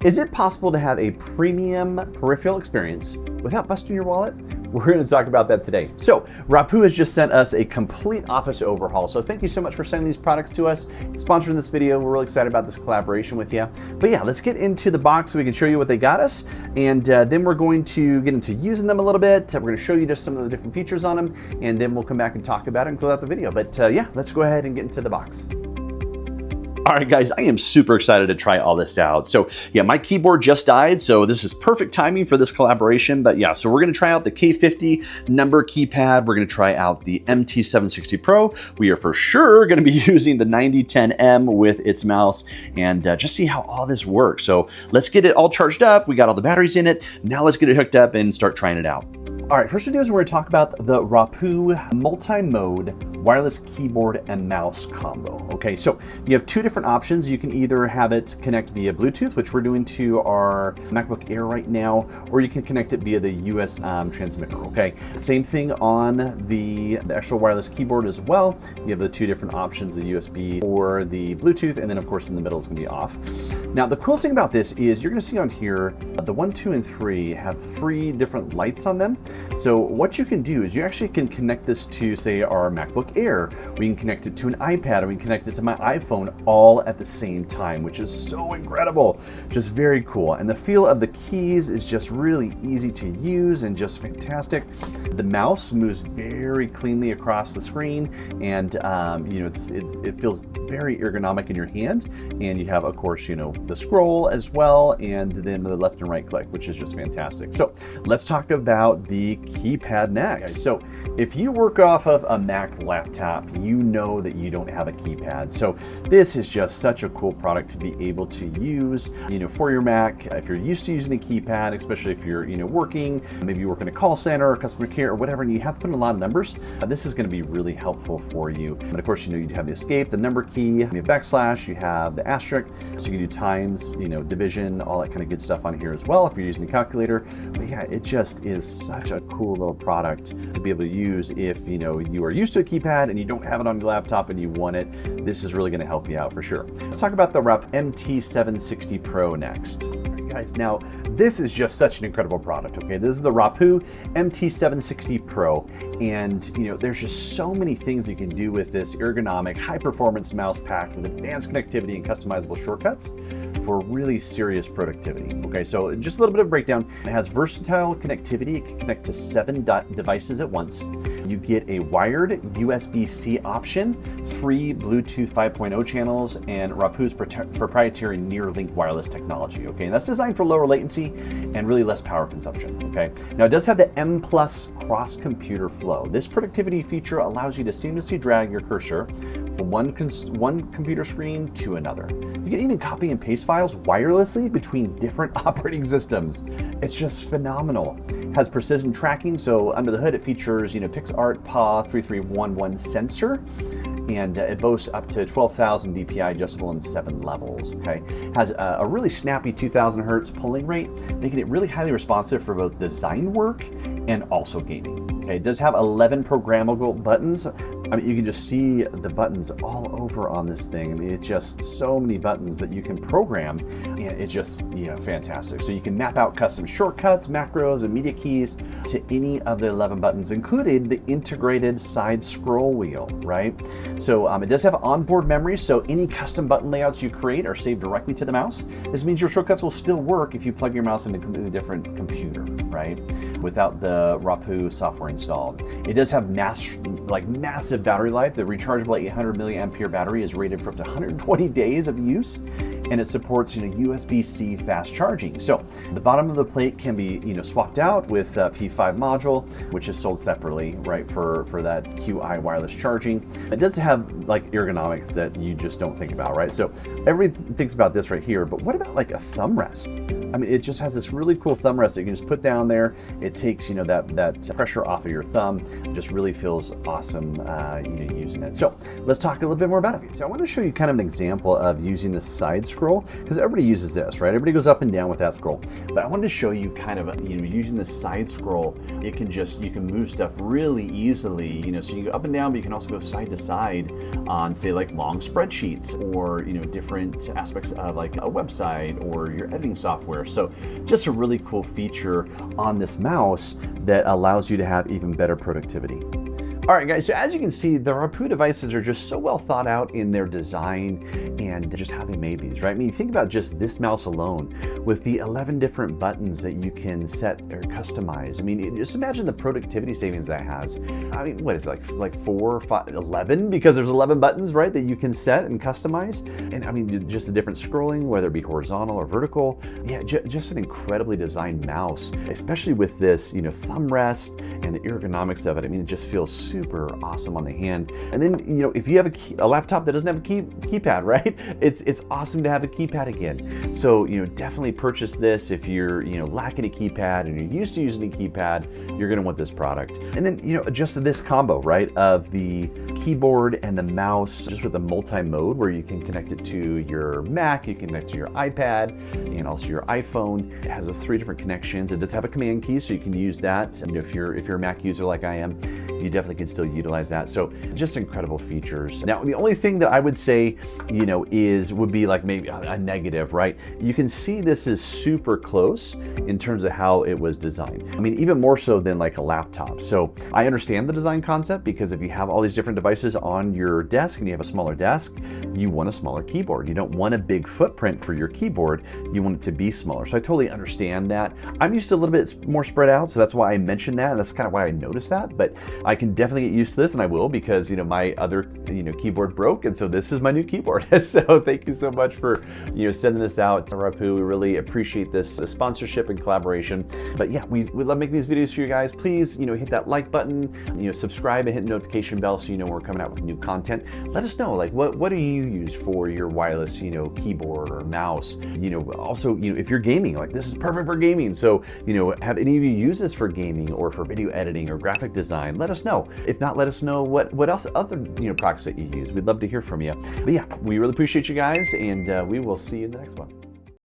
Is it possible to have a premium peripheral experience without busting your wallet? We're going to talk about that today. So Rapoo has just sent us a complete office overhaul. So thank you so much for sending these products to us, sponsoring this video. We're really excited about this collaboration with you. But yeah, let's get into the box so we can show you what they got us. And then we're going to get into using them a little bit. We're going to show you just some of the different features on them. And then we'll come back and talk about it and close out the video. But yeah, let's go ahead and get into the box. All right, guys, I am super excited to try all this out. So yeah, my keyboard just died, so this is perfect timing for this collaboration. But yeah, so we're gonna try out the K50 number keypad. We're gonna try out the MT760 Pro. We are for sure gonna be using the 9010M with its mouse and just see how all this works. So let's get it all charged up. We got all the batteries in it. Now let's get it hooked up and start trying it out. All right, first we're going to talk about the Rapoo multi-mode wireless keyboard and mouse combo. Okay, so you have two different options. You can either have it connect via Bluetooth, which we're doing to our MacBook Air right now, or you can connect it via the US transmitter, okay? Same thing on the actual wireless keyboard as well. You have the two different options, the USB or the Bluetooth, and then of course in the middle is gonna be off. Now, the coolest thing about this is you're gonna see on here, the 1, 2, and 3 have 3 different lights on them. So what you can do is you actually can connect this to, say, our MacBook Air. We can connect it to an iPad, or we can connect it to my iPhone all at the same time, which is so incredible. Just very cool. And the feel of the keys is just really easy to use and just fantastic. The mouse moves very cleanly across the screen, and you know, it feels very ergonomic in your hand. And you have, of course, you know, the scroll as well, and then the left and right click, which is just fantastic. So let's talk about the keypad next. So if you work off of a Mac laptop, you know that you don't have a keypad. So this is just such a cool product to be able to use, you know, for your Mac. If you're used to using a keypad, especially if you're, you know, working, maybe you work in a call center or customer care or whatever, and you have to put in a lot of numbers, this is going to be really helpful for you. And of course, you know, you have the escape, the number key, you have backslash, you have the asterisk, so you can do times, you know, division, all that kind of good stuff on here as well if you're using a calculator. But yeah, it just is such a cool little product to be able to use if, you know, you are used to a keypad and you don't have it on your laptop and you want it. This is really going to help you out for sure. Let's talk about the Rapoo MT760 Pro next. Guys, now this is just such an incredible product. Okay, this is the Rapoo MT760 Pro, and you know, there's just so many things you can do with this ergonomic, high-performance mouse packed with advanced connectivity and customizable shortcuts for really serious productivity. Okay, so just a little bit of breakdown. It has versatile connectivity. It can connect to 7 devices at once. You get a wired USB-C option, 3 Bluetooth 5.0 channels, and Rapoo's proprietary NearLink wireless technology. Okay, and that's designed for lower latency and really less power consumption. Okay, now it does have the M+ cross computer flow. This productivity feature allows you to seamlessly drag your cursor from one computer screen to another. You can even copy and paste files wirelessly between different operating systems. It's just phenomenal. It has precision tracking, so under the hood it features, you know, PixArt PAW3311 sensor, and it boasts up to 12,000 DPI adjustable in 7 levels. Okay, has a really snappy 2,000 hertz polling rate, making it really highly responsive for both design work and also gaming. Okay, it does have 11 programmable buttons. I mean, you can just see the buttons all over on this thing. I mean, it's just so many buttons that you can program, and it's just, you know, fantastic. So you can map out custom shortcuts, macros, and media keys to any of the 11 buttons, including the integrated side scroll wheel, right? So it does have onboard memory, so any custom button layouts you create are saved directly to the mouse. This means your shortcuts will still work if you plug your mouse into a completely different computer, right? Without the Rapoo software installed. It does have massive battery life. The rechargeable 800 milliampere battery is rated for up to 120 days of use, and it supports, you know, USB-C fast charging. So the bottom of the plate can be, you know, swapped out with a P5 module, which is sold separately, right, for that QI wireless charging. It does have like ergonomics that you just don't think about, right? So everybody thinks about this right here, but what about like a thumb rest? I mean, it just has this really cool thumb rest that you can just put down there. It takes, that pressure off of your thumb. It just really feels awesome, using it. So let's talk a little bit more about it. So I want to show you kind of an example of using the side scroll, because everybody uses this, right? Everybody goes up and down with that scroll. But I wanted to show you kind of, using the side scroll, you can move stuff really easily, so you go up and down, but you can also go side to side on, say, like long spreadsheets or, different aspects of like a website or your editing software. So just a really cool feature on this mouse that allows you to have even better productivity. All right, guys, so as you can see, the Rapoo devices are just so well thought out in their design and just how they made these, right? I mean, you think about just this mouse alone with the 11 different buttons that you can set or customize. I mean, just imagine the productivity savings that has. I mean, what is it, like 4, 5, 11? Because there's 11 buttons, right, that you can set and customize. And I mean, just the different scrolling, whether it be horizontal or vertical. Yeah, just an incredibly designed mouse, especially with this, thumb rest and the ergonomics of it. I mean, it just feels super awesome on the hand. And then, if you have a laptop that doesn't have a keypad, right? It's awesome to have a keypad again. So, definitely purchase this if you're, lacking a keypad and you're used to using a keypad, you're gonna want this product. And then, just this combo, right, of the keyboard and the mouse, just with the multi-mode where you can connect it to your Mac, you can connect to your iPad, and also your iPhone. It has those 3 different connections. It does have a command key, so you can use that. If you're a Mac user like I am, you definitely can still utilize that. So just incredible features. Now, the only thing that I would say, would be like maybe a negative, right? You can see this is super close in terms of how it was designed. I mean, even more so than like a laptop. So I understand the design concept, because if you have all these different devices on your desk and you have a smaller desk, you want a smaller keyboard. You don't want a big footprint for your keyboard. You want it to be smaller. So I totally understand that. I'm used to a little bit more spread out, so that's why I mentioned that, and that's kind of why I noticed that. But I can definitely get used to this, and I will, because my other keyboard broke, and so this is my new keyboard. So thank you so much for sending this out to Rapoo. We really appreciate this sponsorship and collaboration. But yeah, we love making these videos for you guys. Please hit that like button, subscribe and hit the notification bell so we're coming out with new content. Let us know, like, what do you use for your wireless keyboard or mouse. Also, if you're gaming, like, this is perfect for gaming. So have any of you used this for gaming or for video editing or graphic design? Let us know. If not, let us know what else other products that you use. We'd love to hear from you. But yeah, we really appreciate you guys, and we will see you in the next one.